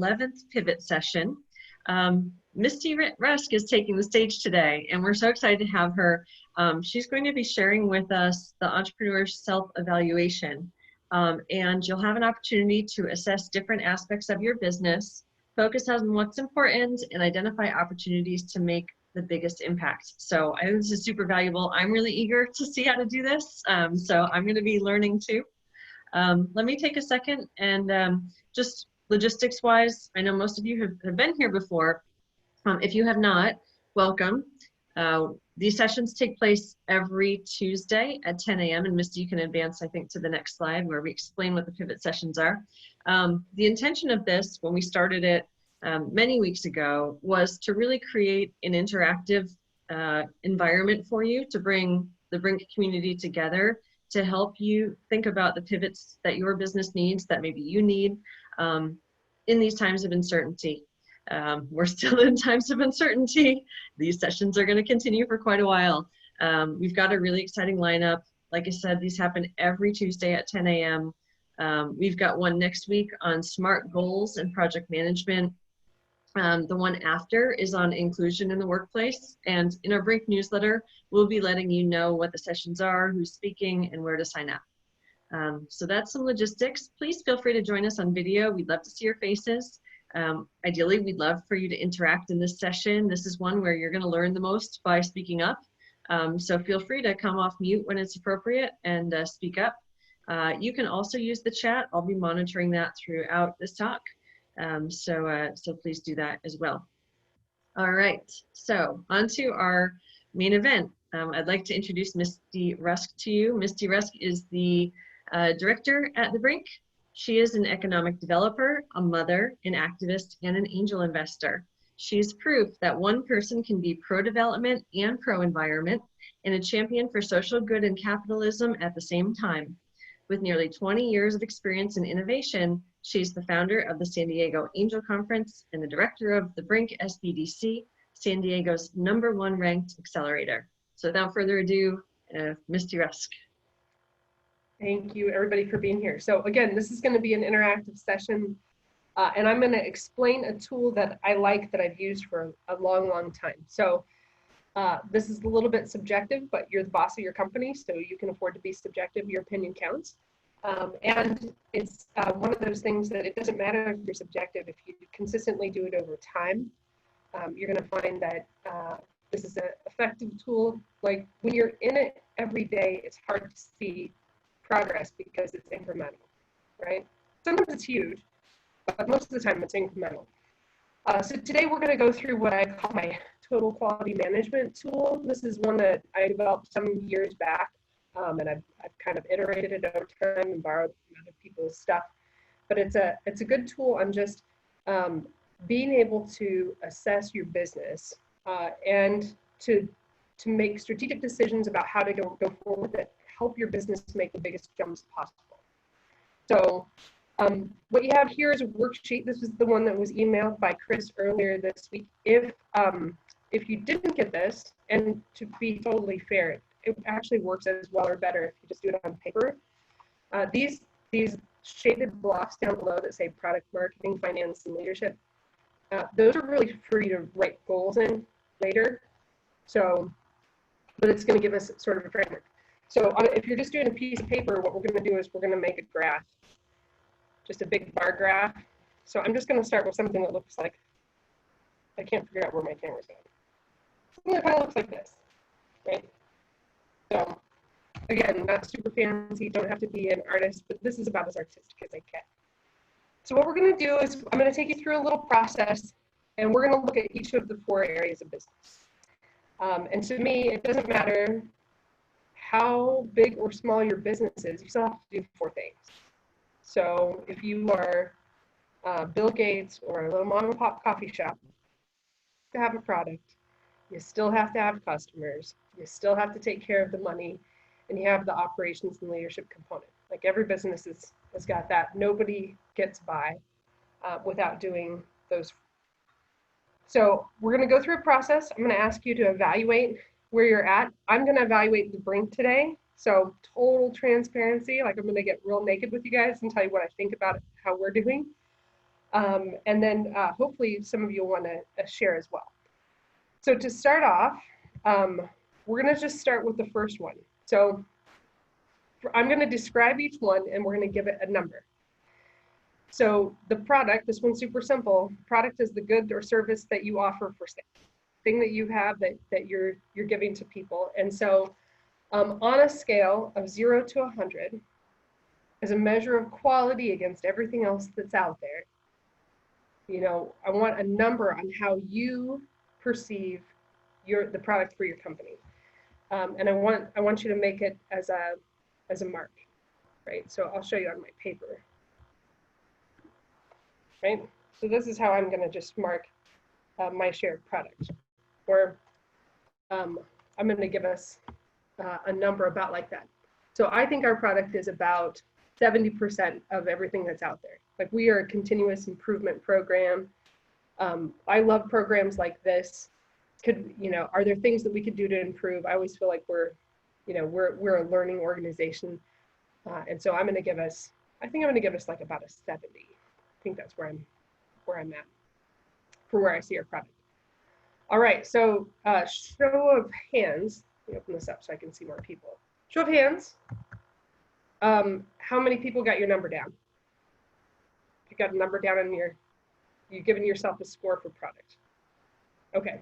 11th pivot session. Misty Rusk is taking the stage today, and we're so excited to have her. She's going to be sharing with us the entrepreneur's self-evaluation, and you'll have an opportunity to assess different aspects of your business, focus on what's important, and identify opportunities to make the biggest impact. So I think this is super valuable. I'm really eager to see how to do this, so I'm going to be learning too. Let me take a second and just logistics wise, I know most of you have been here before. If you have not, welcome. These sessions take place every Tuesday at 10 a.m. and Misty, you can advance, I think, to the next slide where we explain what the pivot sessions are. The intention of this, when we started it many weeks ago, was to really create an interactive environment for you to bring the Brink community together to help you think about the pivots that your business needs, that maybe you need in these times of uncertainty. We're still in times of uncertainty. These sessions are going to continue for quite a while. We've got a really exciting lineup. Like I said, these happen every Tuesday at 10 a.m. We've got one next week on SMART goals and project management. The one after is on inclusion in the workplace. And in our Brink newsletter, we'll be letting you know what the sessions are, who's speaking, and where to sign up. So that's some logistics. Please feel free to join us on video. We'd love to see your faces. Ideally, we'd love for you to interact in this session. This is one where you're going to learn the most by speaking up. So feel free to come off mute when it's appropriate and speak up. You can also use the chat. I'll be monitoring that throughout this talk. So please do that as well. All right, so on to our main event. I'd like to introduce Misty Rusk to you. Misty Rusk is the director at the Brink. She is an economic developer, a mother, an activist, and an angel investor. She is proof that one person can be pro-development and pro-environment, and a champion for social good and capitalism at the same time. With nearly 20 years of experience in innovation, she's the founder of the San Diego Angel Conference and the director of the Brink SBDC, San Diego's #1 ranked accelerator. So without further ado, Misty Rusk. Thank you, everybody, for being here. So again, this is going to be an interactive session, and I'm going to explain a tool that I like that I've used for a long, long time. So this is a little bit subjective, but you're the boss of your company, so you can afford to be subjective. Your opinion counts. And it's one of those things that it doesn't matter if you're subjective. If you consistently do it over time, you're going to find that this is an effective tool. Like when you're in it every day, it's hard to see progress because it's incremental, right? Sometimes it's huge, but most of the time it's incremental. So today we're going to go through what I call my total quality management tool. This is one that I developed some years back, and I've kind of iterated it over time and borrowed from other people's stuff. But it's a good tool on just being able to assess your business and to make strategic decisions about how to go forward that help your business make the biggest jumps possible. So what you have here is a worksheet. This is the one that was emailed by Chris earlier this week. If you didn't get this, and to be totally fair, it actually works as well or better if you just do it on paper. These shaded blocks down below that say product marketing, finance, and leadership, those are really free to write goals in later. So, but it's going to give us sort of a framework. So if you're just doing a piece of paper, what we're going to do is we're going to make a graph, just a big bar graph. So I'm just going to start with something that looks like, I can't figure out where my camera's going. Something that kind of looks like this, right? So again, not super fancy, don't have to be an artist, but this is about as artistic as I get. So what we're going to do is I'm going to take you through a little process, and we're going to look at each of the 4 areas of business. And to me, it doesn't matter how big or small your business is, you still have to do 4 things. So if you are Bill Gates or a little mom and pop coffee shop, you have a product, you still have to have customers, you still have to take care of the money, and you have the operations and leadership component. Like every business has got that. Nobody gets by without doing those. So we're going to go through a process. I'm going to ask you to evaluate where you're at. I'm going to evaluate the Brink today. So total transparency, like I'm going to get real naked with you guys and tell you what I think about it, how we're doing. And then hopefully some of you want to share as well. So to start off, we're going to just start with the first one. So I'm going to describe each one and we're going to give it a number. So the product, this one's super simple. Product is the good or service that you offer for sale, thing that you have that you're giving to people. And so on a scale of 0 to 100, as a measure of quality against everything else that's out there, you know, I want a number on how you perceive the product for your company. And I want you to make it as a mark, right? So I'll show you on my paper, right? So this is how I'm going to just mark my shared product, or I'm going to give us a number about like that. So I think our product is about 70% of everything that's out there. Like, we are a continuous improvement program. I love programs like this. Are there things that we could do to improve? I always feel like we're a learning organization. And so I think I'm going to give us like about a 70. I think that's where I'm at for where I see our product. All right, so show of hands. Let me open this up so I can see more people. Show of hands. How many people got your number down? You got a number down on you've given yourself a score for product. Okay.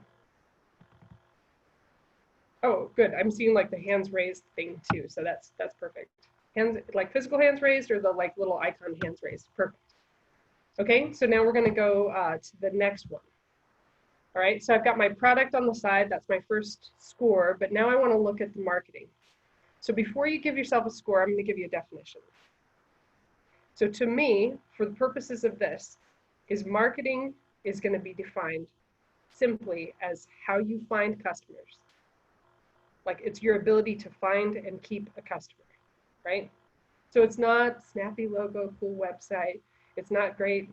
Oh, good. I'm seeing like the hands raised thing too, so that's perfect. Hands, like physical hands raised, or the like little icon hands raised. Perfect. Okay, so now we're going to go to the next one. All right, so I've got my product on the side. That's my first score, but now I want to look at the marketing. So before you give yourself a score, I'm going to give you a definition. So to me, for the purposes of this, marketing is going to be defined simply as how you find customers. Like, it's your ability to find and keep a customer, right? So it's not snappy logo, cool website. It's not great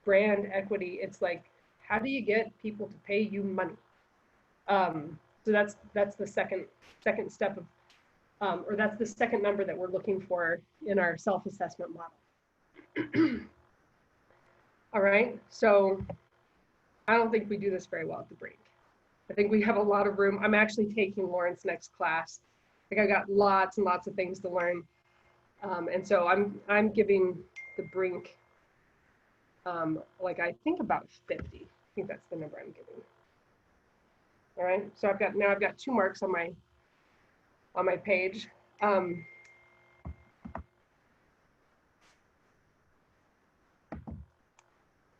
brand equity. It's like, how do you get people to pay you money? So that's the second step of, or that's the second number that we're looking for in our self-assessment model. All right, so I don't think we do this very well at the Brink. I think we have a lot of room. I'm actually taking Lauren's next class. Like, I got lots and lots of things to learn. And so I'm giving the Brink, like, I think about 50. I think that's the number I'm giving. All right, so I've got 2 marks on my page.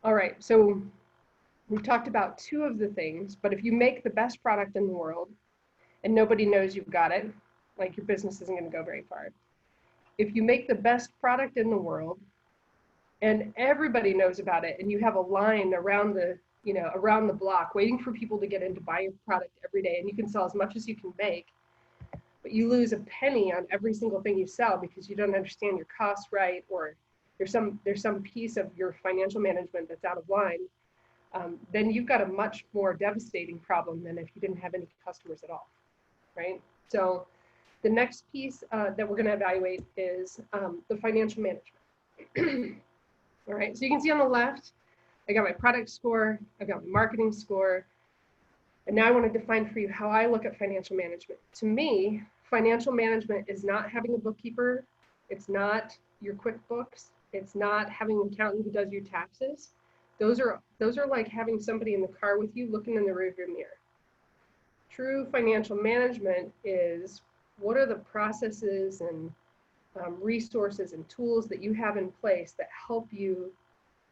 All right, so we've talked about 2 of the things, but if you make the best product in the world and nobody knows you've got it, like, your business isn't going to go very far. If you make the best product in the world and everybody knows about it, and you have a line around the block waiting for people to get in to buy your product every day, and you can sell as much as you can make, but you lose a penny on every single thing you sell because you don't understand your costs right, or there's some piece of your financial management that's out of line, then you've got a much more devastating problem than if you didn't have any customers at all, right? So the next piece that we're going to evaluate is the financial management. All right, so you can see on the left, I got my product score, I've got my marketing score, and now I want to define for you how I look at financial management. To me, financial management is not having a bookkeeper, it's not your QuickBooks, it's not having an accountant who does your taxes. Those are like having somebody in the car with you looking in the rearview mirror. True financial management is, what are the processes and resources and tools that you have in place that help you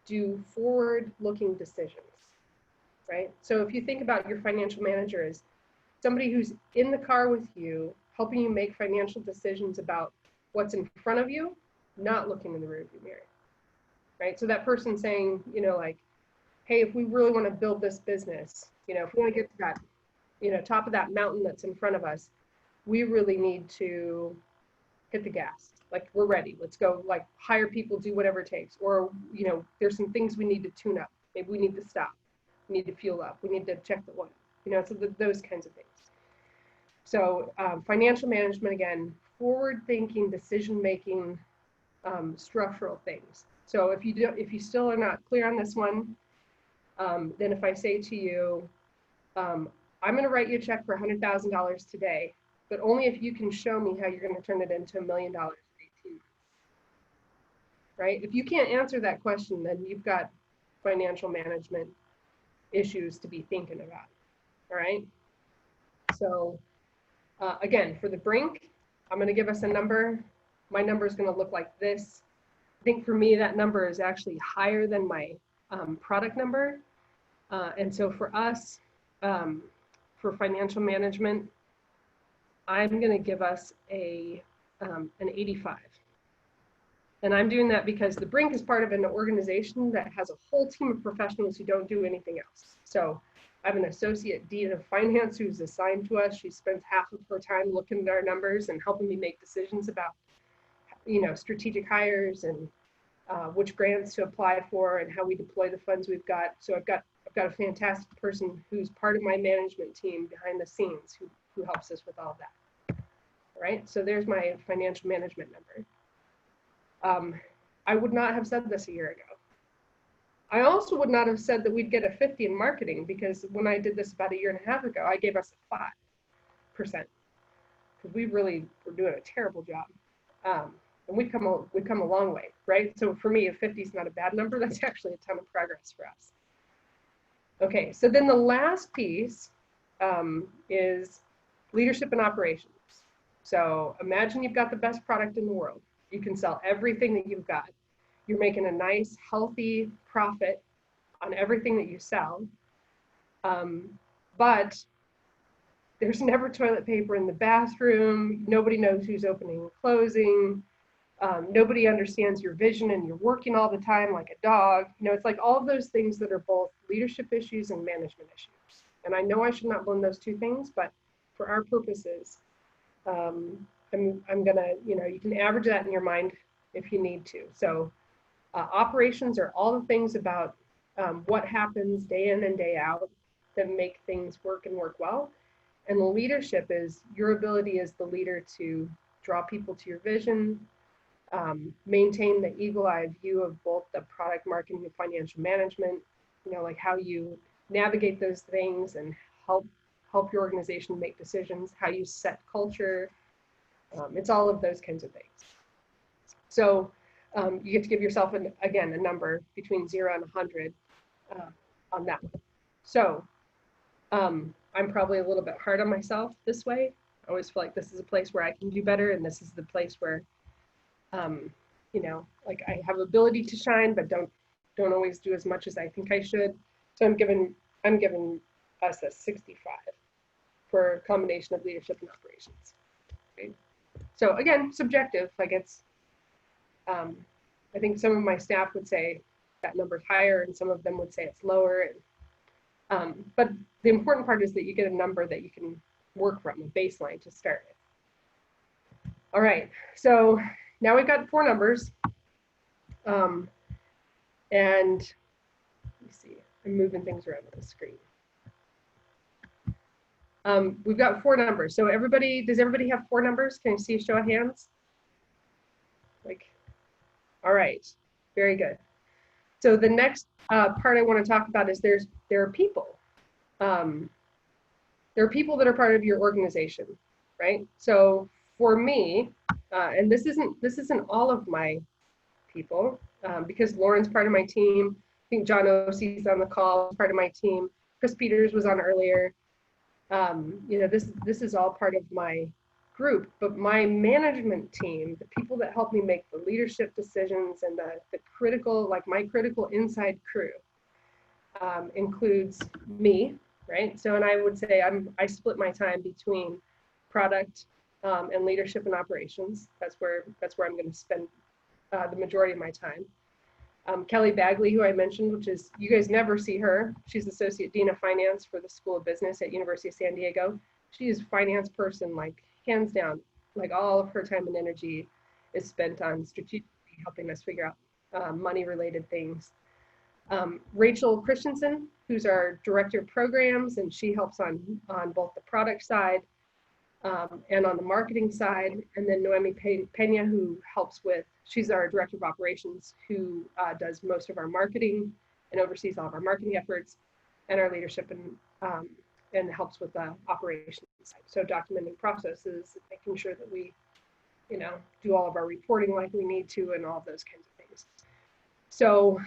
do forward-looking decisions, right? So if you think about your financial manager as somebody who's in the car with you, helping you make financial decisions about what's in front of you, not looking in the rearview mirror, right? So that person saying, like, hey, if we really want to build this business, if we want to get to that, top of that mountain that's in front of us, we really need to hit the gas. Like, we're ready. Let's go, like, hire people, do whatever it takes. Or, there's some things we need to tune up. Maybe we need to stop. We need to fuel up. We need to check the oil. So those kinds of things. So financial management, again, forward-thinking, decision-making, structural things. So if you still are not clear on this one, then if I say to you, I'm going to write you a check for $100,000 today, but only if you can show me how you're going to turn it into $1 million in 18 months. Right? If you can't answer that question, then you've got financial management issues to be thinking about. All right. So again, for the Brink, I'm going to give us a number. My number is going to look like this. I think for me, that number is actually higher than my product number. And so for us, for financial management, I'm going to give us an 85. And I'm doing that because the Brink is part of an organization that has a whole team of professionals who don't do anything else. So I have an associate dean of finance who's assigned to us. She spends half of her time looking at our numbers and helping me make decisions about, strategic hires and which grants to apply for and how we deploy the funds we've got. So I've got a fantastic person who's part of my management team behind the scenes who helps us with all of that. All right, so there's my financial management number. I would not have said this a year ago. I also would not have said that we'd get a 50 in marketing, because when I did this about a year and a half ago, I gave us a 5%, because we really were doing a terrible job. And we've come a long way, right? So for me, a 50 is not a bad number. That's actually a ton of progress for us. Okay, so then the last piece is leadership and operations. So imagine you've got the best product in the world. You can sell everything that you've got. You're making a nice, healthy profit on everything that you sell. But there's never toilet paper in the bathroom. Nobody knows who's opening and closing. Nobody understands your vision, and you're working all the time like a dog. It's like all of those things that are both leadership issues and management issues. And I know I should not blend those two things, but for our purposes, I'm gonna, you can average that in your mind if you need to. So operations are all the things about what happens day in and day out that make things work and work well. And the leadership is your ability as the leader to draw people to your vision, maintain the eagle-eye view of both the product marketing and financial management, like how you navigate those things and help your organization make decisions, how you set culture. It's all of those kinds of things. So you get to give yourself, again, a number between 0 and 100 on that one. So I'm probably a little bit hard on myself this way. I always feel like this is a place where I can do better, and this is the place where, like I have ability to shine, but don't always do as much as I think I should. So I'm giving us a 65 for a combination of leadership and operations. Okay. So again, subjective. Like I think some of my staff would say that number's higher, and some of them would say it's lower. But the important part is that you get a number that you can work from, a baseline to start with. All right, so now we've got 4 numbers. And let me see, I'm moving things around on the screen. We've got 4 numbers. So does everybody have 4 numbers? Can you see a show of hands? All right, very good. So the next part I want to talk about is there are people. There are people that are part of your organization, right? So for me, and this isn't all of my people, because Lauren's part of my team. I think John Osie's on the call, part of my team. Chris Peters was on earlier. This is all part of my group, but my management team, the people that help me make the leadership decisions and the critical, like my critical inside crew, includes me, right? So, and I would say I split my time between product and leadership and operations. That's where I'm going to spend the majority of my time. Kelly Bagley, who I mentioned, which is, you guys never see her. She's Associate Dean of Finance for the School of Business at University of San Diego. She is a finance person, like hands down, like all of her time and energy is spent on strategically helping us figure out money-related things. Rachel Christensen, who's our Director of Programs, and she helps on both the product side and on the marketing side. And then Noemi Pena, who helps with she's our director of operations who does most of our marketing and oversees all of our marketing efforts and our leadership and helps with the operations side. So documenting processes, making sure that we, do all of our reporting like we need to and all those kinds of things. So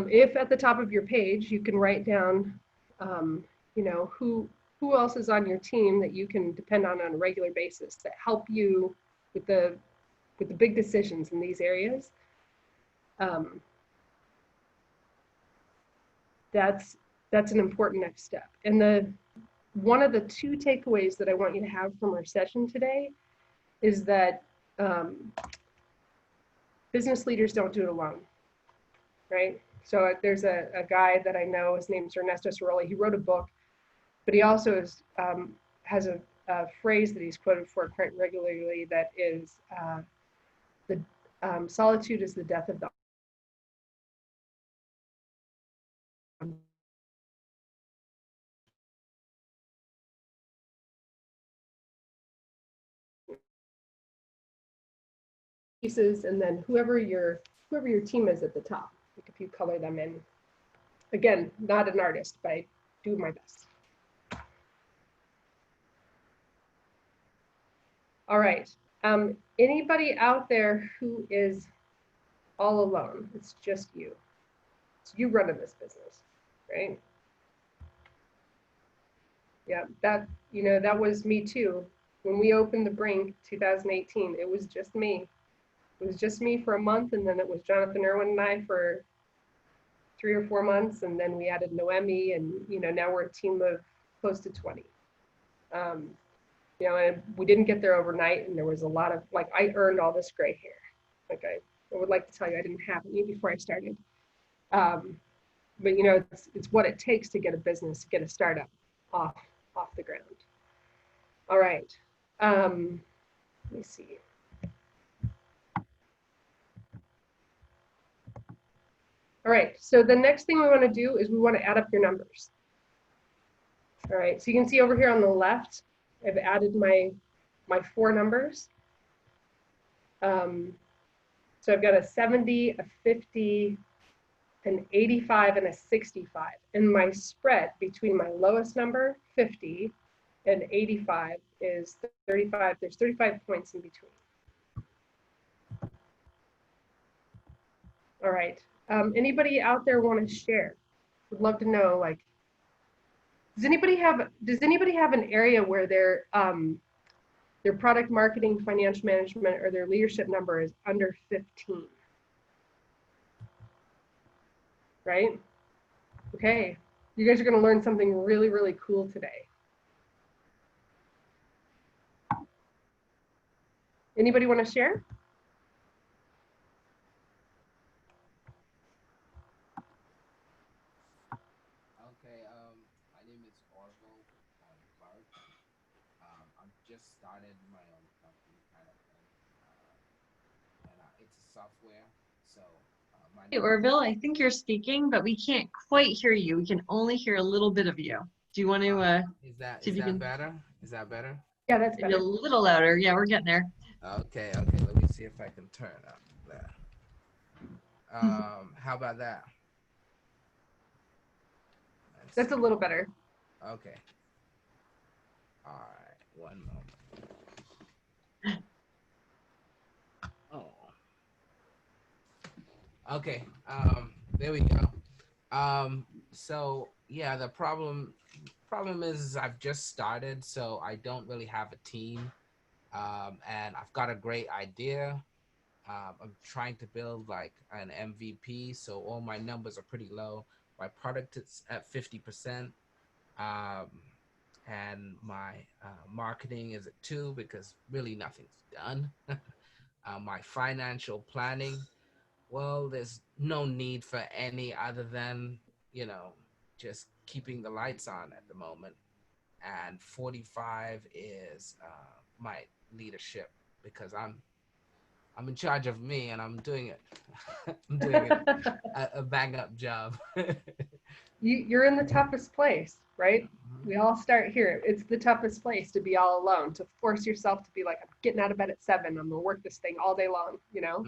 if at the top of your page, you can write down, who else is on your team that you can depend on a regular basis that help you with the big decisions in these areas. That's an important next step. And one of the two takeaways that I want you to have from our session today is that business leaders don't do it alone, right? So there's a guy that I know, his name's Ernesto Cerulli. He wrote a book, but he also has a phrase that he's quoted for quite regularly that is, solitude is the death of the pieces, and then whoever your team is at the top, like if you color them in. Again, not an artist, but I do my best. All right. Anybody out there who is all alone? It's just you. It's you running this business, right? Yeah, that was me too. When we opened the Brink 2018, it was just me. It was just me for a month, and then it was Jonathan Irwin and I for 3 or 4 months, and then we added Noemi, and now we're a team of close to 20. And we didn't get there overnight, and there was a lot of, like, I earned all this gray hair. Like, I would like to tell you I didn't have any before I started. But it's what it takes to get a business, to get a startup off the ground. All right. Let me see. All right, so the next thing we want to do is we want to add up your numbers. All right, so you can see over here on the left, I've added my 4 numbers. So I've got a 70, a 50, an 85, and a 65. And my spread between my lowest number, 50, and 85 is 35. There's 35 points in between. All right. Anybody out there want to share? Would love to know, like, does anybody have an area where their product marketing, financial management, or their leadership number is under 15? Right? Okay. You guys are going to learn something really, really cool today. Anybody want to share? Just started my own company kind of thing, and it's a software. So Hey, Orville, I think you're speaking, but we can't quite hear you. We can only hear a little bit of you. Do you want to is that see if you can better? Is that better? Yeah, that's maybe better. a little louder? Yeah, we're getting there. Okay. Let me see if I can turn up that. How about that? That's a little better. Okay. All right. One moment. Oh. Okay. There we go. So yeah, the problem is I've just started, so I don't really have a team. And I've got a great idea. I'm trying to build like an MVP, so all my numbers are pretty low. My product is at 50%, and my marketing is at 2 because really nothing's done. My financial planning, well, there's no need for any other than, just keeping the lights on at the moment. And 45 is my leadership because I'm in charge of me and I'm doing it. I'm doing a bang up job. You're in the toughest place, right? We all start here. It's the toughest place to be all alone, to force yourself to be like, I'm getting out of bed at 7. I'm gonna work this thing all day long, you know?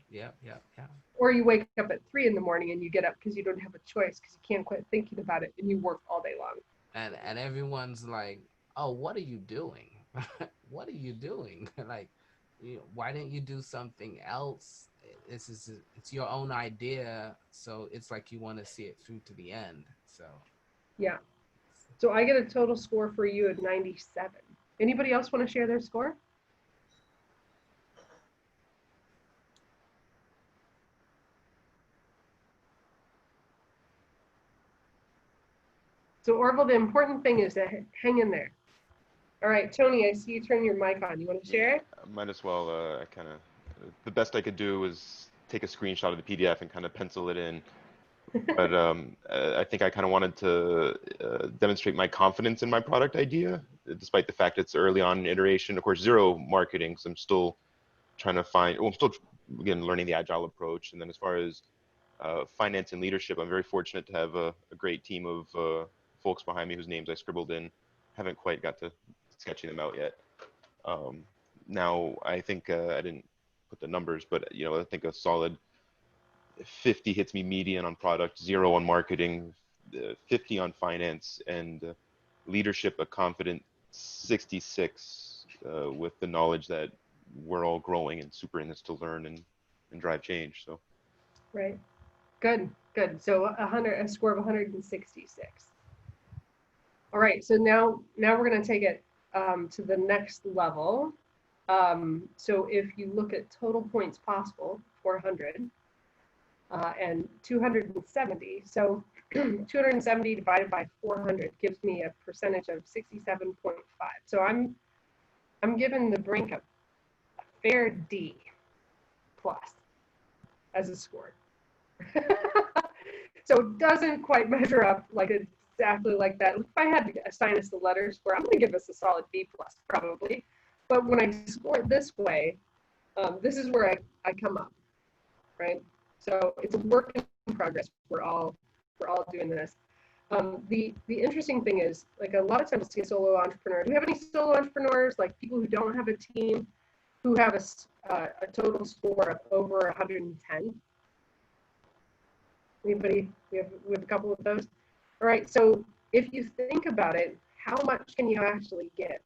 Yep, yep, yep. Or you wake up at 3 in the morning and you get up because you don't have a choice because you can't quit thinking about it and you work all day long. And everyone's like, oh, what are you doing? What are you doing? Like, why didn't you do something else? It's your own idea, so it's like you want to see it through to the end. So yeah. So I get a total score for you of 97. Anybody else want to share their score? So Orville, the important thing is to hang in there. All right, Tony, I see you turn your mic on. You want to share it? Might as well. I kind of, the best I could do was take a screenshot of the PDF and kind of pencil it in. But I think I kind of wanted to demonstrate my confidence in my product idea, despite the fact it's early on in iteration. Of course, zero marketing, so I'm still trying to find, well, I'm still, again, learning the agile approach. And then as far as finance and leadership, I'm very fortunate to have a great team of folks behind me whose names I scribbled in. Haven't quite got to sketching them out yet. Now, I think I didn't put the numbers, but I think a solid 50 hits me median on product, 0 on marketing, 50 on finance, and leadership a confident 66 with the knowledge that we're all growing and super in this to learn and drive change. So right, good. So a score of 166. All right, so now we're going to take it to the next level. So if you look at total points possible, 400 and 270. So 270 divided by 400 gives me a percentage of 67.5. So I'm giving the Brink a fair D plus as a score. So it doesn't quite measure up like exactly like that. If I had to assign us the letter score, I'm going to give us a solid B plus probably. But when I score it this way, this is where I come up, right? So it's a work in progress. We're all doing this. The interesting thing is, like, a lot of times I see a solo entrepreneur. Do we have any solo entrepreneurs, like people who don't have a team, who have a total score of over 110? Anybody? We have a couple of those. All right. So if you think about it, how much can you actually give?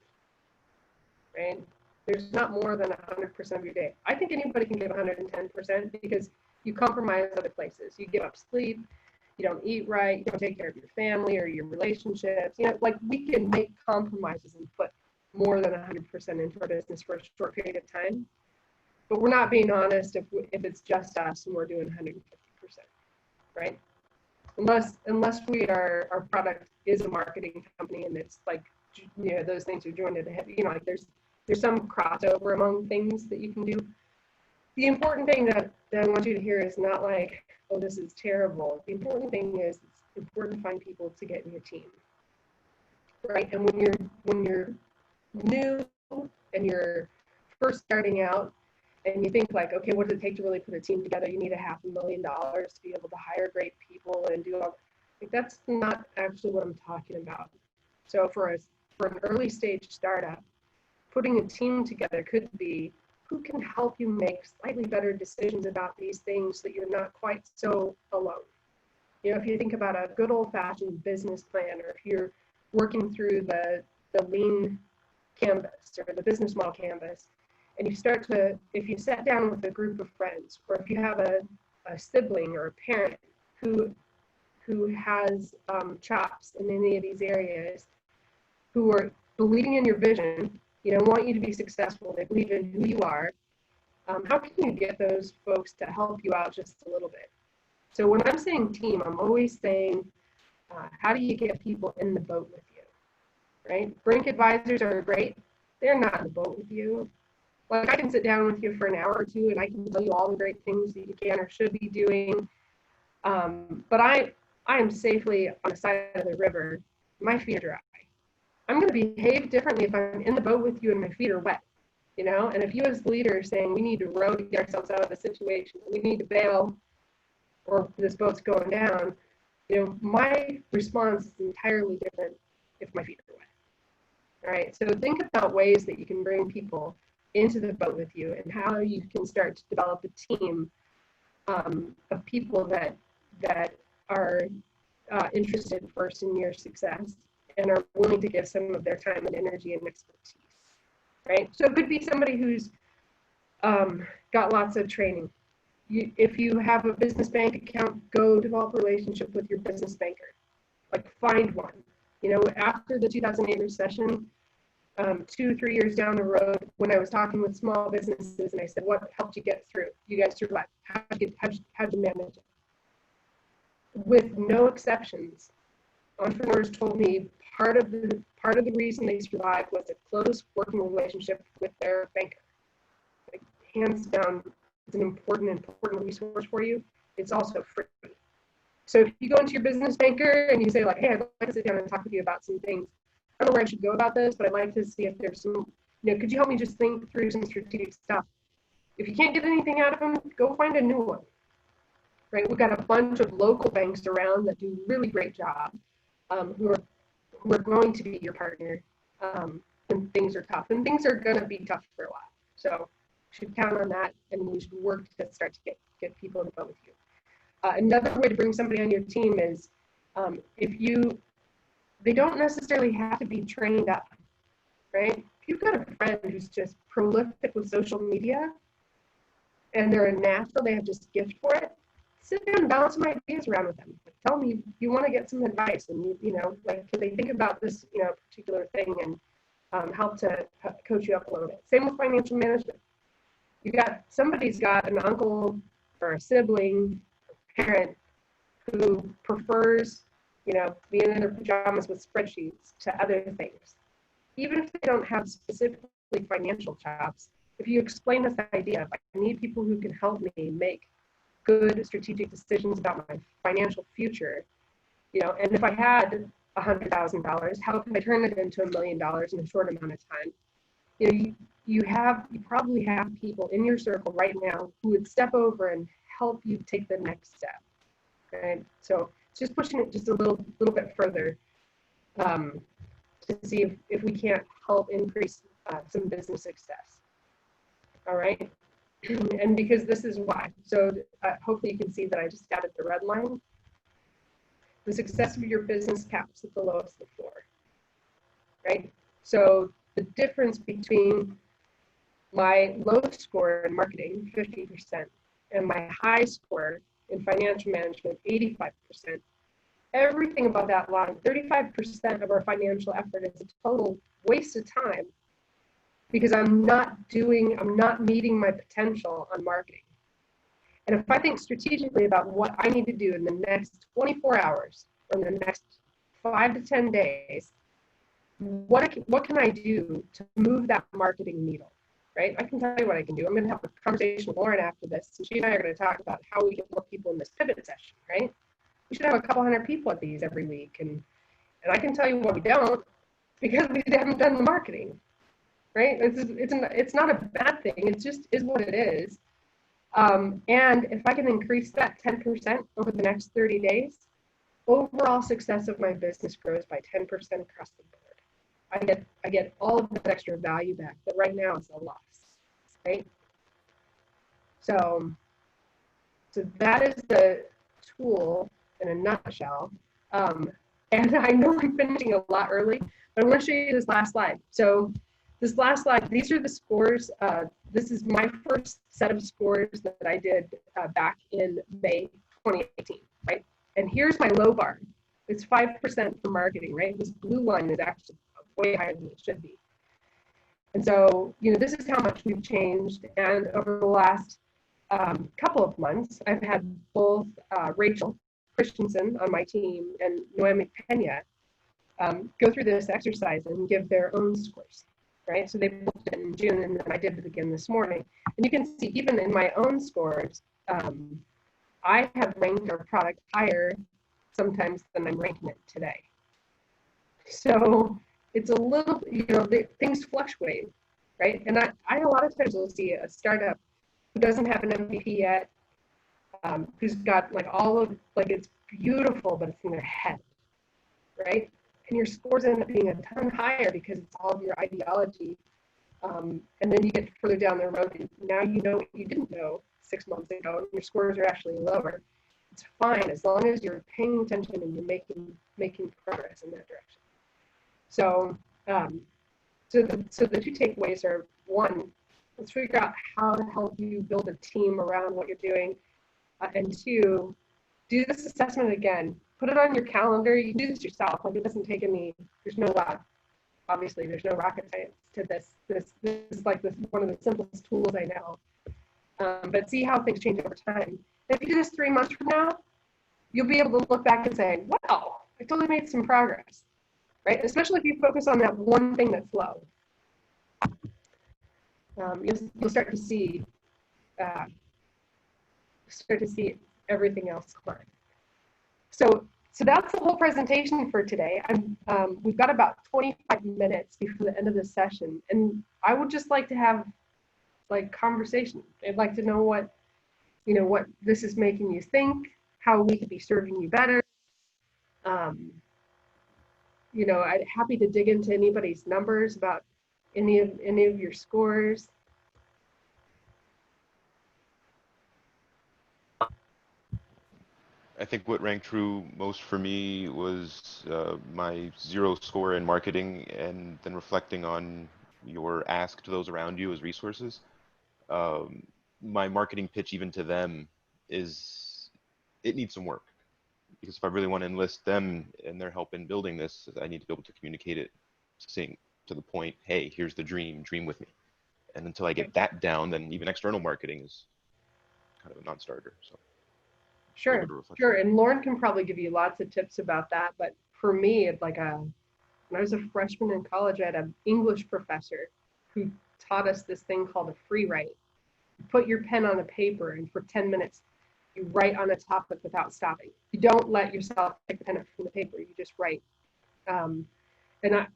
Right? There's not more than 100% of your day. I think anybody can give 110% because you compromise other places. You give up sleep, you don't eat right, you don't take care of your family or your relationships. Like, we can make compromises and put more than 100% into our business for a short period of time. But we're not being honest if it's just us and we're doing 150%, right? Unless our product is a marketing company and it's like, those things are joined at the hip, like there's some crossover among things that you can do. The important thing that I want you to hear is not like, oh, this is terrible. The important thing is it's important to find people to get in your team, right? And when you're new and you're first starting out and you think like, okay, what does it take to really put a team together? You need $500,000 to be able to hire great people and do all. Like, that's not actually what I'm talking about. So for an early stage startup, putting a team together could be who can help you make slightly better decisions about these things so that you're not quite so alone. If you think about a good old-fashioned business plan, or if you're working through the lean canvas or the business model canvas, and if you sat down with a group of friends, or if you have a sibling or a parent who has chops in any of these areas, who are believing in your vision, want you to be successful, they believe in who you are, how can you get those folks to help you out just a little bit? So when I'm saying team, I'm always saying, how do you get people in the boat with you, right? Brink advisors are great. They're not in the boat with you. Like, I can sit down with you for an hour or two and I can tell you all the great things that you can or should be doing. But I am safely on the side of the river. My feet are dry. I'm going to behave differently if I'm in the boat with you and my feet are wet, and if you as the leader are saying we need to row to get ourselves out of the situation, we need to bail or this boat's going down, my response is entirely different if my feet are wet. All right, so think about ways that you can bring people into the boat with you and how you can start to develop a team of people that are interested first in your success and are willing to give some of their time and energy and expertise, right? So it could be somebody who's got lots of training. If you have a business bank account, go develop a relationship with your business banker. Like find one. You know, after the 2008 recession, 2-3 years down the road, when I was talking with small businesses and I said, what helped you get through? You guys survived. How'd you manage it? With no exceptions, entrepreneurs told me part of the reason they survived was a close working relationship with their banker. Like, hands down, it's an important resource for you. It's also free. So if you go into your business banker and you say like, hey, I'd like to sit down and talk with you about some things. I don't know where I should go about this, but I'd like to see if there's some, could you help me just think through some strategic stuff? If you can't get anything out of them, go find a new one. Right? We've got a bunch of local banks around that do really great job, who are going to be your partner when things are tough. And things are going to be tough for a while. So you should count on that, and you should work to start to get people in the boat with you. Another way to bring somebody on your team is they don't necessarily have to be trained up, right? If you've got a friend who's just prolific with social media and they're a natural, they have just gift for it, sit down and bounce some ideas around with them. Tell them you want to get some advice, and can they think about this, particular thing, and help to coach you up a little bit. Same with financial management. Somebody's got an uncle or a sibling, parent who prefers, being in their pajamas with spreadsheets to other things. Even if they don't have specifically financial jobs, if you explain this idea, I need people who can help me make good strategic decisions about my financial future, and if I had $100,000, how can I turn it into $1 million in a short amount of time? You probably have people in your circle right now who would step over and help you take the next step. Right? So just pushing it just a little bit further to see if we can't help increase some business success. All right. And because this is why. So hopefully you can see that I just added the red line. The success of your business caps at the lowest of the floor. Right? So the difference between my low score in marketing, 50%, and my high score in financial management, 85%. Everything above that line, 35% of our financial effort is a total waste of time because I'm not meeting my potential on marketing. And if I think strategically about what I need to do in the next 24 hours or in the next 5 to 10 days, what can I do to move that marketing needle? Right? I can tell you what I can do. I'm going to have a conversation with Lauren after this, and she and I are going to talk about how we get more people in this pivot session, right? We should have a couple hundred people at these every week, and I can tell you what we don't because we haven't done the marketing, right? It's not a bad thing. It just is what it is. And if I can increase that 10% over the next 30 days, overall success of my business grows by 10% across the board. I get all of that extra value back, but right now it's a loss, right? So that is the tool in a nutshell. And I know I'm finishing a lot early, but I want to show you this last slide. So this last slide, these are the scores. This is my first set of scores that I did back in May 2018, right? And here's my low bar. It's 5% for marketing, right? This blue line is actually way higher than it should be. And so, this is how much we've changed. And over the last couple of months, I've had both Rachel Christensen on my team and Noemi Pena go through this exercise and give their own scores, right? So they both did it in June, and then I did it again this morning. And you can see, even in my own scores, I have ranked our product higher sometimes than I'm ranking it today. So it's a little, things fluctuate, right? And I a lot of times will see a startup who doesn't have an MVP yet, who's got it's beautiful, but it's in their head, right? and your scores end up being a ton higher because it's all of your ideology. And then you get further down the road, and now you know what you didn't know 6 months ago, and your scores are actually lower. It's fine as long as you're paying attention and you're making progress in that direction. So, so the two takeaways are: one, let's figure out how to help you build a team around what you're doing, and two, do this assessment again. Put it on your calendar. You can do this yourself. Like, it doesn't take any. There's no obviously there's no rocket science to this. This is like one of the simplest tools I know. But see how things change over time. If you do this 3 months from now, you'll be able to look back and say, wow, I totally made some progress, right? Especially if you focus on that one thing that's low. You'll start to see everything else climb. So that's the whole presentation for today. We've got about 25 minutes before the end of the session, and I would just like to have like conversation. I'd like to know what this is making you think, how we could be serving you better. I'm happy to dig into anybody's numbers about any of your scores. I think what rang true most for me was my 0 score in marketing, and then reflecting on your ask to those around you as resources. My marketing pitch, even to them, it needs some work, because if I really want to enlist them and their help in building this, I need to be able to communicate it succinct to the point. Hey, here's the dream with me. And until I get that down, then even external marketing is kind of a non-starter. So. Sure. And Lauren can probably give you lots of tips about that. But for me, it's like when I was a freshman in college, I had an English professor who taught us this thing called a free write. You put your pen on a paper, and for 10 minutes, you write on a topic without stopping. You don't let yourself take the pen up from the paper. You just write. And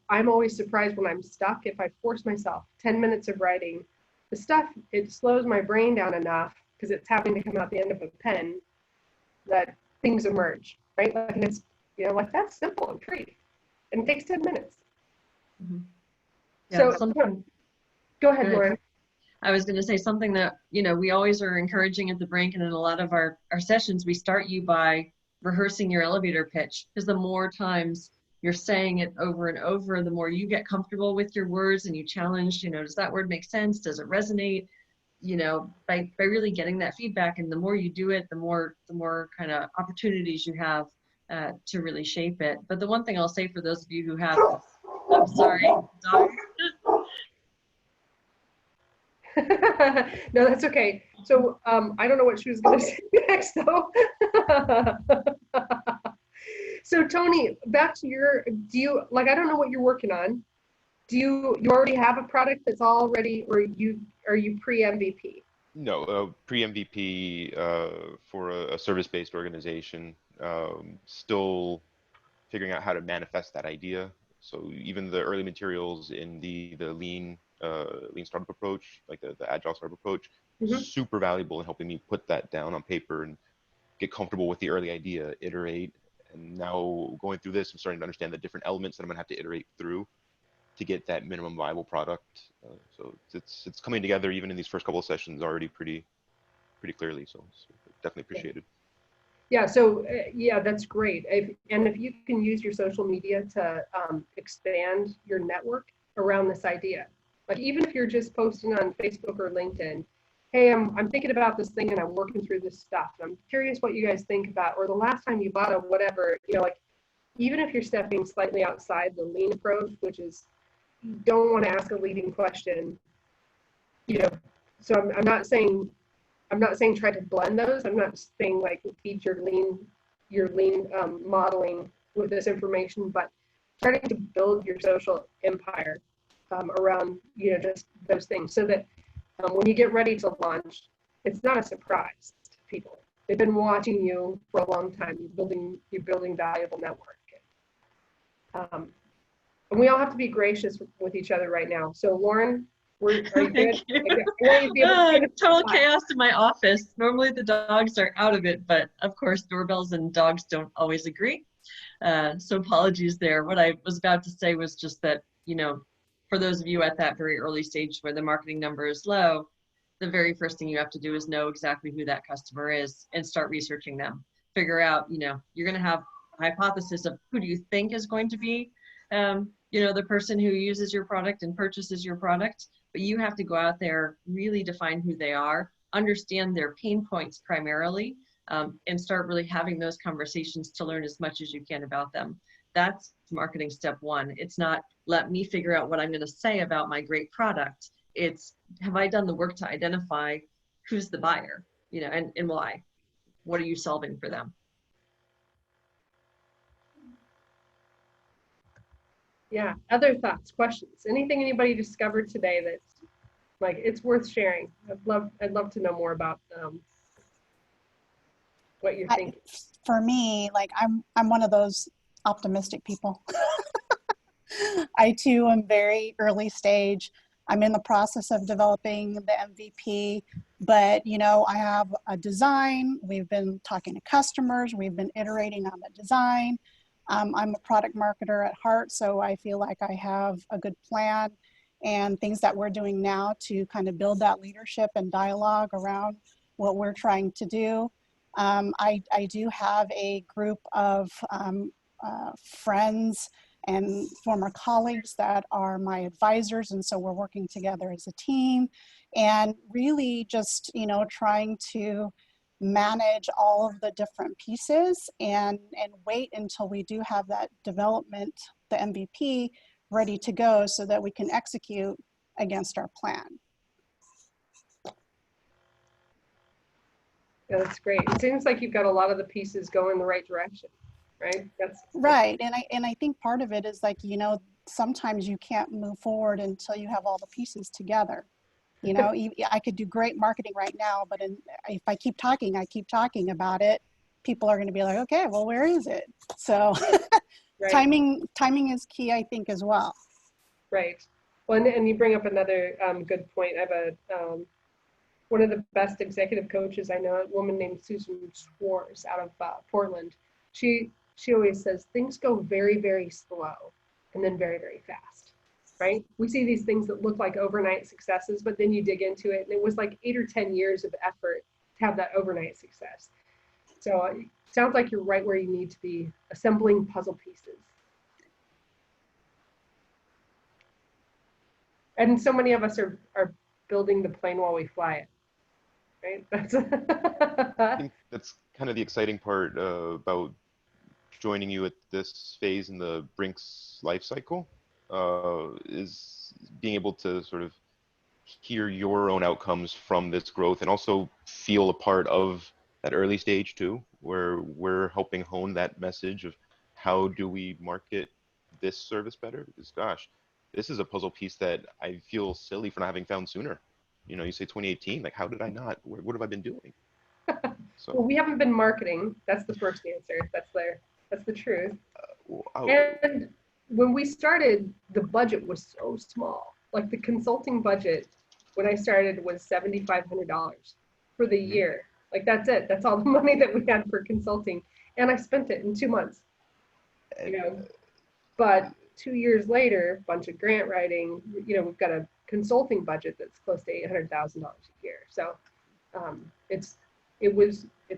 I'm always surprised when I'm stuck. If I force myself 10 minutes of writing, it slows my brain down enough because it's having to come out the end of a pen, that things emerge, right? Like, and it's, that's simple and free. And it takes 10 minutes. Mm-hmm. Yeah, so go ahead, Lauren. I was going to say something that, we always are encouraging at the Brink, and in a lot of our sessions, we start you by rehearsing your elevator pitch, because the more times you're saying it over and over, the more you get comfortable with your words and you challenge, does that word make sense? Does it resonate? By really getting that feedback, and the more you do it, the more kind of opportunities you have to really shape it. But the one thing I'll say for those of you who have, I'm sorry, dog. No, that's okay. So I don't know what she was going to say next, though. So Tony, back to I don't know what you're working on. Do you already have a product that's all ready, or are you pre-MVP? No, pre-MVP for a service-based organization. Still figuring out how to manifest that idea. So even the early materials in the lean startup approach, like the agile startup approach, super valuable in helping me put that down on paper and get comfortable with the early idea, iterate. And now going through this, I'm starting to understand the different elements that I'm gonna have to iterate through to get that minimum viable product. So it's coming together even in these first couple of sessions already pretty clearly. So it's definitely appreciated. Yeah. So that's great. If you can use your social media to expand your network around this idea, like even if you're just posting on Facebook or LinkedIn, hey, I'm thinking about this thing and I'm working through this stuff. And I'm curious what you guys think about, or the last time you bought a whatever, like even if you're stepping slightly outside the lean approach, which is you don't want to ask a leading question, so I'm not saying try to blend those. I'm not saying like feed your lean modeling with this information, but starting to build your social empire around just those things, so that when you get ready to launch, it's not a surprise to people. They've been watching you for a long time. You're building valuable network. And we all have to be gracious with each other right now. So Lauren, are you good? Total chaos in my office. Normally the dogs are out of it, but of course doorbells and dogs don't always agree. So apologies there. What I was about to say was just that, you know, for those of you at that very early stage where the marketing number is low, the very first thing you have to do is know exactly who that customer is and start researching them. Figure out, you know, you're going to have a hypothesis of who do you think is going to be, you know, the person who uses your product and purchases your product, but you have to go out there, really define who they are, understand their pain points primarily, and start really having those conversations to learn as much as you can about them. That's marketing step one. It's not, let me figure out what I'm going to say about my great product. It's, have I done the work to identify who's the buyer, you know, and why? What are you solving for them? Yeah. Other thoughts, questions, anything anybody discovered today that's like, it's worth sharing? I'd love to know more about what you're thinking. For me, like I'm one of those optimistic people. I too am very early stage. I'm in the process of developing the MVP, but you know, I have a design. We've been talking to customers. We've been iterating on the design. I'm a product marketer at heart, so I feel like I have a good plan and things that we're doing now to kind of build that leadership and dialogue around what we're trying to do. I do have a group of friends and former colleagues that are my advisors, and so we're working together as a team and really just, you know, trying to manage all of the different pieces and wait until we do have that development, the MVP, ready to go so that we can execute against our plan. Yeah, that's great. It seems like you've got a lot of the pieces going in the right direction, right? That's right. And I think part of it is like, you know, sometimes you can't move forward until you have all the pieces together. You know, I could do great marketing right now, but if I keep talking about it, people are going to be like, okay, well, where is it? So right. timing is key, I think, as well. Right. Well, and you bring up another good point. I have one of the best executive coaches I know, a woman named Susan Schwartz out of Portland. She always says things go very, very slow and then very, very fast, right? We see these things that look like overnight successes, but then you dig into it and it was like 8 or 10 years of effort to have that overnight success. So it sounds like you're right where you need to be, assembling puzzle pieces. And so many of us are building the plane while we fly it, right? I think that's kind of the exciting part about joining you at this phase in the Brink's life cycle, is being able to sort of hear your own outcomes from this growth and also feel a part of that early stage too, where we're helping hone that message of how do we market this service better? Because gosh, this is a puzzle piece that I feel silly for not having found sooner. You know, you say 2018, like how did I not? What have I been doing? So, well, we haven't been marketing. That's the first answer. That's the truth. And when we started, the budget was so small. Like the consulting budget when I started was $7,500 for the year. Like that's it. That's all the money that we had for consulting. And I spent it in 2 months, you know, but 2 years later, bunch of grant writing, you know, we've got a consulting budget that's close to $800,000 a year. So it's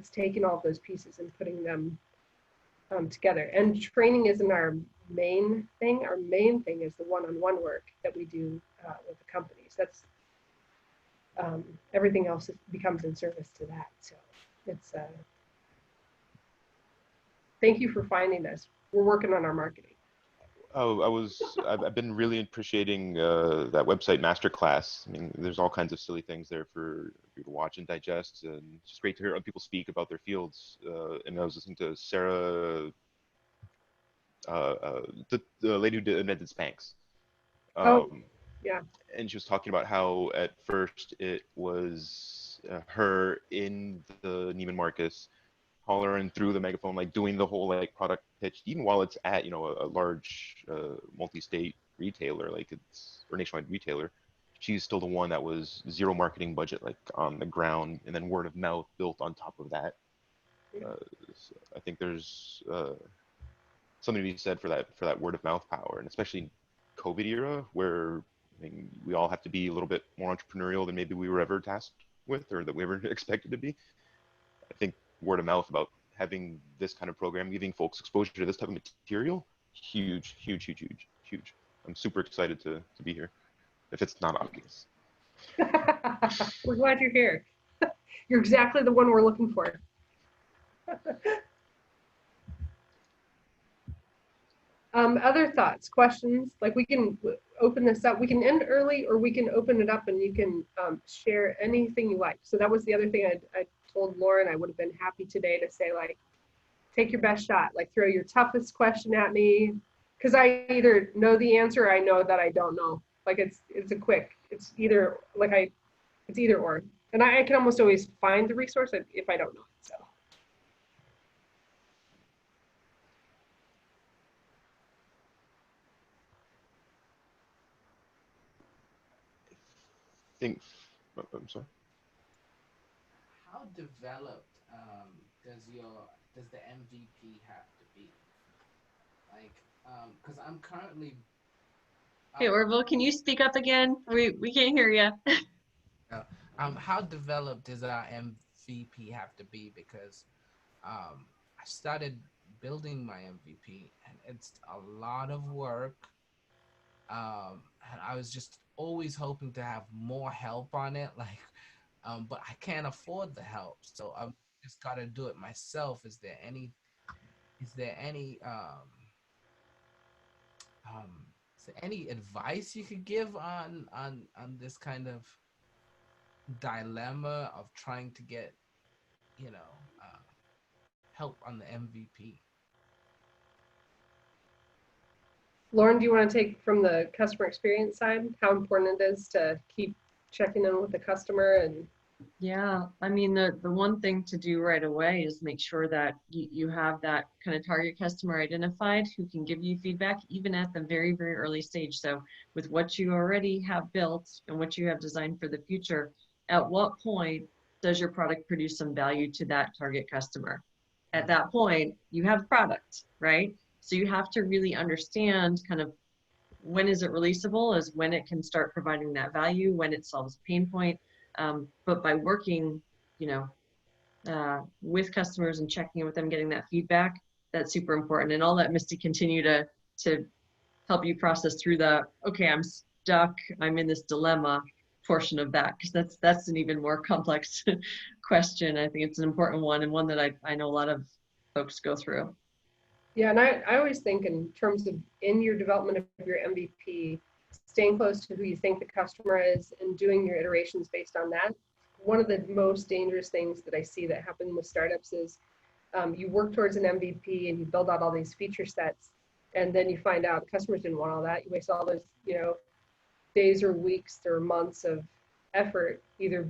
taking all of those pieces and putting them together. And training isn't our main thing. Our main thing is the one-on-one work that we do with the companies. That's everything else becomes in service to that. So it's thank you for finding us. We're working on our marketing. Oh, I've been really appreciating that website masterclass. I mean, there's all kinds of silly things there for you to watch and digest, and it's just great to hear other people speak about their fields. And I was listening to Sarah, the lady who invented Spanx. Yeah. And she was talking about how at first it was her in the Neiman Marcus hollering through the megaphone, like doing the whole like product pitch, even while it's at, you know, a large multi-state retailer, like it's, or nationwide retailer. She's still the one that was zero marketing budget, like on the ground, and then word of mouth built on top of that. So I think there's something to be said for that word of mouth power, and especially COVID era where I mean, we all have to be a little bit more entrepreneurial than maybe we were ever tasked with or that we ever expected to be. I think word of mouth about having this kind of program, giving folks exposure to this type of material, huge, huge, huge, huge, huge. I'm super excited to be here, if it's not obvious. We're glad you're here. You're exactly the one we're looking for. Other thoughts, questions? Like we can open this up. We can end early or we can open it up and you can share anything you like. So that was the other thing I told Lauren. I would have been happy today to say, like, take your best shot. Like throw your toughest question at me. Because I either know the answer or I know that I don't know. Like it's either or. And I can almost always find the resource if I don't know it. So. I'm sorry. How developed does the MVP have to be? Like, because I'm currently. Hey, Orville, can you speak up again? We can't hear you. How developed does our MVP have to be? Because I started building my MVP, and it's a lot of work. And I was just always hoping to have more help on it, like, but I can't afford the help, so I've just got to do it myself. Is there any advice you could give on this kind of dilemma of trying to get, help on the MVP? Lauren, do you want to take from the customer experience side, how important it is to keep checking in with the customer? And Yeah, I mean, the one thing to do right away is make sure that you have that kind of target customer identified who can give you feedback even at the very, very early stage. So with what you already have built and what you have designed for the future, at what point does your product produce some value to that target customer? At that point, you have product, right? So you have to really understand kind of when is it releasable, is when it can start providing that value, when it solves a pain point. But by working, with customers and checking in with them, getting that feedback, that's super important. And I'll let Misty continue to help you process through the, okay, I'm stuck, I'm in this dilemma portion of that, because that's an even more complex question. I think it's an important one and one that I know a lot of folks go through. yeah, and I always think in terms of in your development of your MVP, staying close to who you think the customer is and doing your iterations based on that. One of the most dangerous things that I see that happen with startups is you work towards an MVP and you build out all these feature sets, and then you find out customers didn't want all that. You waste all those, days or weeks or months of effort either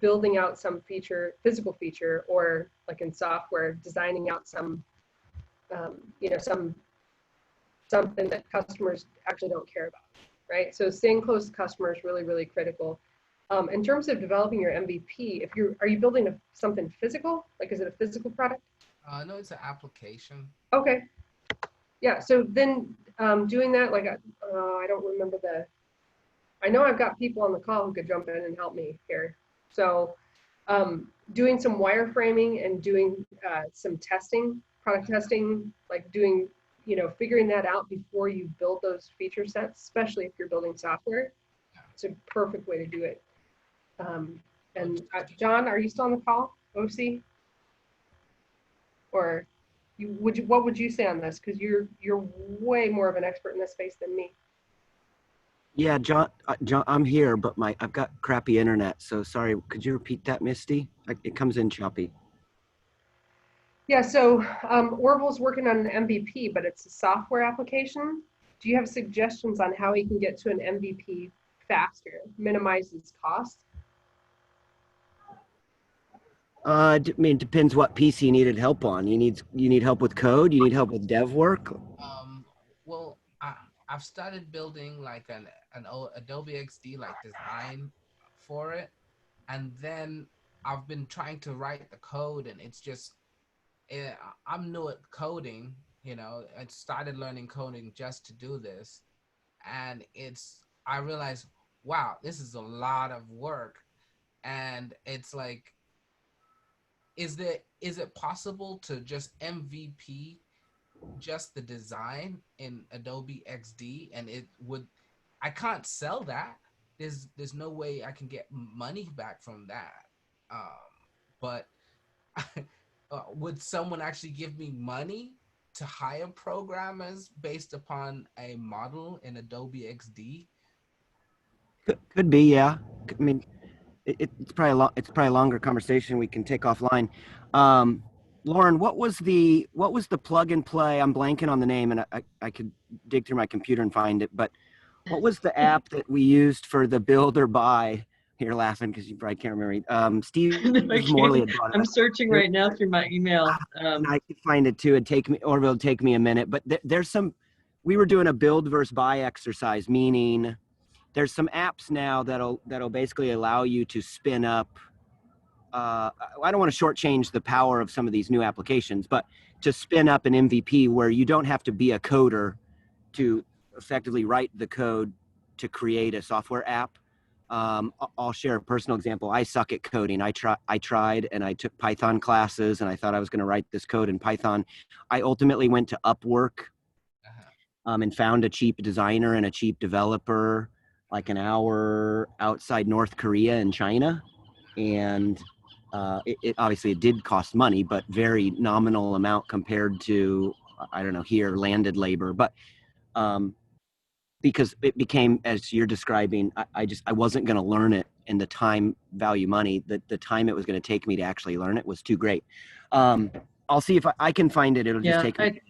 building out some physical feature, or like in software, designing out something that customers actually don't care about, right? So staying close to customers is really, really critical. In terms of developing your MVP, are you building something physical? Like, is it a physical product? No, it's an application. Okay. Yeah. So then doing that, like, I don't remember I know I've got people on the call who could jump in and help me here. So doing some wireframing and doing some testing, product testing, like doing, figuring that out before you build those feature sets, especially if you're building software. It's a perfect way to do it. And John, are you still on the call, OC? Or what would you say on this? Because you're way more of an expert in this space than me. Yeah, John, I'm here, but I've got crappy internet. So sorry, could you repeat that, Misty? It comes in choppy. Yeah, so Orville's working on an MVP, but it's a software application. Do you have suggestions on how he can get to an MVP faster, minimize his cost? I mean, it depends what piece you needed help on. You need help with code. You need help with dev work. Well, I've started building like an Adobe XD like design for it, and then I've been trying to write the code, and it's just I'm new at coding, I started learning coding just to do this, and I realized, wow, this is a lot of work. And it's like, is it possible to just MVP just the design in Adobe XD, and I can't sell that. There's no way I can get money back from that. But would someone actually give me money to hire programmers based upon a model in Adobe XD? Could be, yeah. I mean, it's probably it's probably a longer conversation we can take offline. Lauren, what was the plug and play? I'm blanking on the name, and I could dig through my computer and find it. But what was the app that we used for the build or buy? You're laughing because you probably can't remember. Steve Morley had brought it I'm up. searching right now through my email. And I could find it too. It'll take me a minute. But there's some. We were doing a build versus buy exercise, meaning there's some apps now that'll basically allow you to spin up. I don't want to shortchange the power of some of these new applications, but to spin up an MVP where you don't have to be a coder to effectively write the code to create a software app. I'll share a personal example. I suck at coding. I tried and I took Python classes and I thought I was going to write this code in Python. I ultimately went to Upwork and found a cheap designer and a cheap developer, like an hour outside North Korea and China. And it obviously it did cost money, but very nominal amount compared to, I don't know, here landed labor. But because it became, as you're describing, I wasn't going to learn it, and the time value money, the time it was going to take me to actually learn it was too great. I'll see if I can find it. It'll just take me.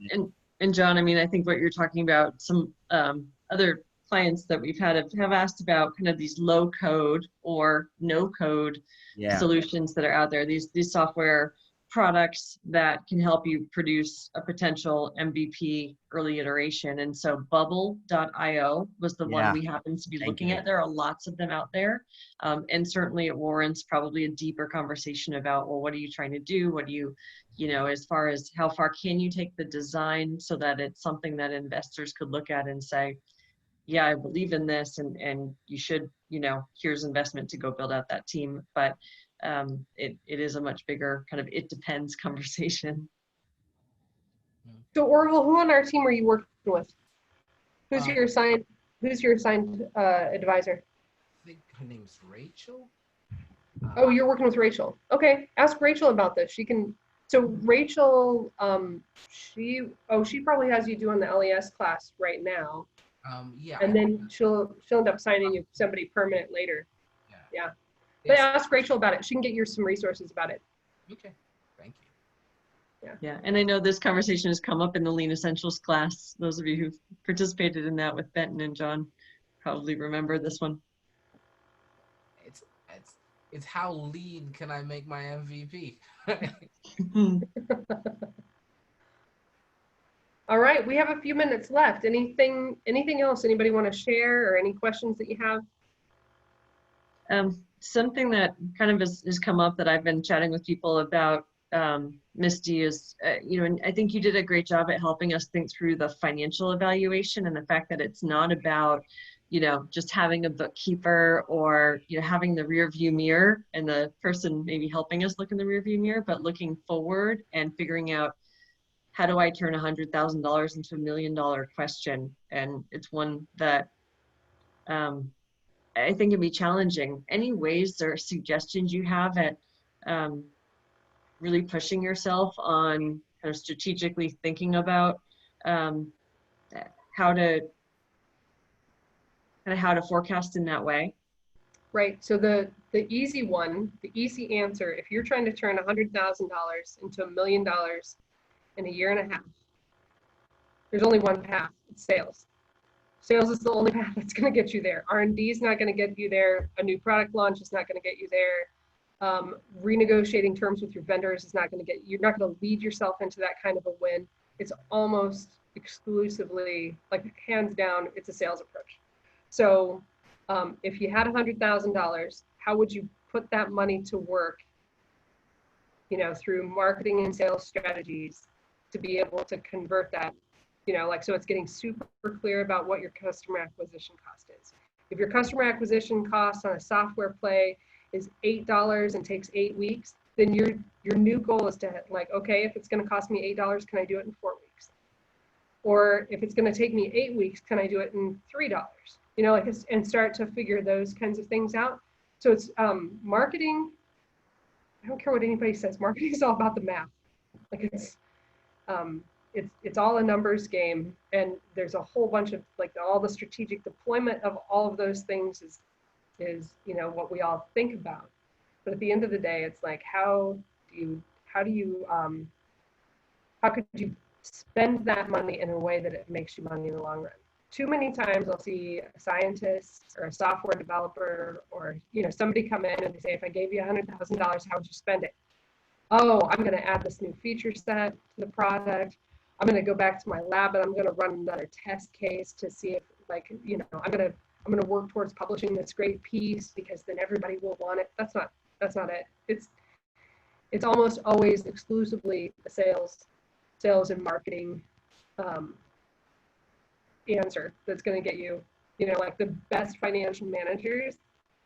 And John, I mean, I think what you're talking about, some other clients that we've had have asked about kind of these low code or no code solutions that are out there, these software products that can help you produce a potential MVP early iteration. And so bubble.io was the one we happened to be looking at. There are lots of them out there. And certainly it warrants probably a deeper conversation about, well, what are you trying to do? What do you know, as far as how far can you take the design so that it's something that investors could look at and say, yeah, I believe in this, and you should, here's investment to go build out that team. But it is a much bigger kind of it depends conversation. So Orville, who on our team are you working with? Who's your assigned advisor? I think her name's Rachel. Oh, you're working with Rachel. Okay, ask Rachel about this. She can. So Rachel, she probably has you doing the LES class right now. Yeah. And then she'll end up signing you somebody permanent later. Yeah. Yes. But ask Rachel about it. She can get you some resources about it. Okay. Thank you. Yeah. And I know this conversation has come up in the Lean Essentials class. Those of you who've participated in that with Benton and John probably remember this one. It's how lean can I make my MVP? All right, we have a few minutes left. Anything else anybody want to share, or any questions that you have? Something that kind of has come up that I've been chatting with people about, Misty, is, and I think you did a great job at helping us think through the financial evaluation and the fact that it's not about, just having a bookkeeper or, having the rear view mirror and the person maybe helping us look in the rear view mirror, but looking forward and figuring out, how do I turn $100,000 into $1 million question? And it's one that I think can be challenging. Any ways or suggestions you have at really pushing yourself on kind of strategically thinking about how to forecast in that way? Right. So the easy one, the easy answer, if you're trying to turn $100,000 into $1 million in a year and a half, there's only one path. It's sales. Sales is the only path that's going to get you there. R&D is not going to get you there. A new product launch is not going to get you there. Renegotiating terms with your vendors is not going to you're not going to lead yourself into that kind of a win. It's almost exclusively, like hands down, it's a sales approach. So if you had $100,000, how would you put that money to work, through marketing and sales strategies to be able to convert that, you know, like, so it's getting super clear about what your customer acquisition cost is. If your customer acquisition cost on a software play is $8 and takes 8 weeks, then your new goal is to, like, okay, if it's going to cost me $8, can I do it in 4 weeks? Or if it's going to take me 8 weeks, can I do it in $3? You know, like, and start to figure those kinds of things out. So it's marketing. I don't care what anybody says. Marketing is all about the math. Like, it's all a numbers game, and there's a whole bunch of, like, all the strategic deployment of all of those things is you know, what we all think about. But at the end of the day, it's like, how could you spend that money in a way that it makes you money in the long run? Too many times I'll see a scientist or a software developer or, you know, somebody come in and they say, if I gave you $100,000, how would you spend it? Oh, I'm going to add this new feature set to the product. I'm going to go back to my lab and I'm going to run another test case to see if, like, you know, I'm going to work towards publishing this great piece because then everybody will want it. That's not it. It's almost always exclusively a sales and marketing answer that's going to get you, you know, like, the best financial managers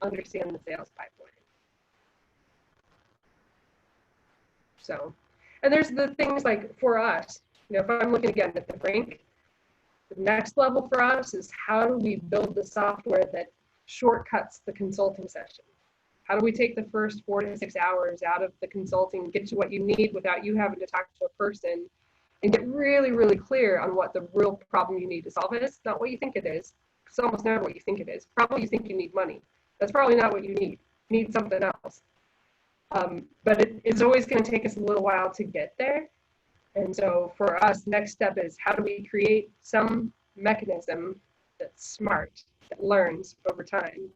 understand the sales pipeline. So, and there's the things, like, for us, you know, if I'm looking again at the Brink, the next level for us is, how do we build the software that shortcuts the consulting session? How do we take the first 4 to 6 hours out of the consulting, get to what you need without you having to talk to a person, and get really, really clear on what the real problem you need to solve is? Not what you think it is. It's almost never what you think it is. Probably you think you need money. That's probably not what you need. You need something else. But it's always going to take us a little while to get there. And so for us, next step is, how do we create some mechanism that's smart, that learns over time,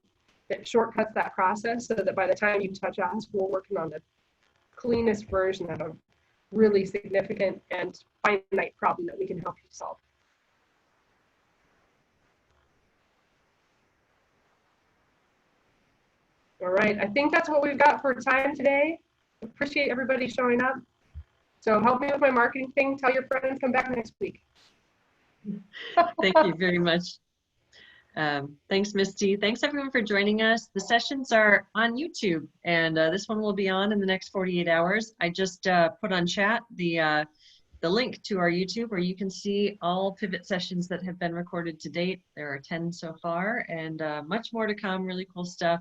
that shortcuts that process, so that by the time you touch us, we're working on the cleanest version of a really significant and finite problem that we can help you solve. All right, I think that's what we've got for time today. Appreciate everybody showing up. So help me with my marketing thing. Tell your friends, come back next week. Thank you very much. Thanks, Misty. Thanks, everyone, for joining us. The sessions are on YouTube, and this one will be on in the next 48 hours. I just put on chat the link to our YouTube, where you can see all pivot sessions that have been recorded to date. There are 10 so far, and much more to come. Really cool stuff.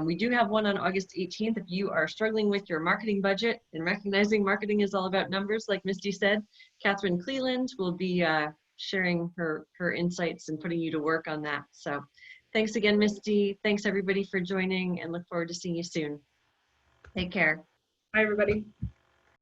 We do have one on August 18th. If you are struggling with your marketing budget and recognizing marketing is all about numbers, like Misty said, Catherine Cleland will be sharing her insights and putting you to work on that. So thanks again, Misty. Thanks, everybody, for joining, and look forward to seeing you soon. Take care. Bye, everybody.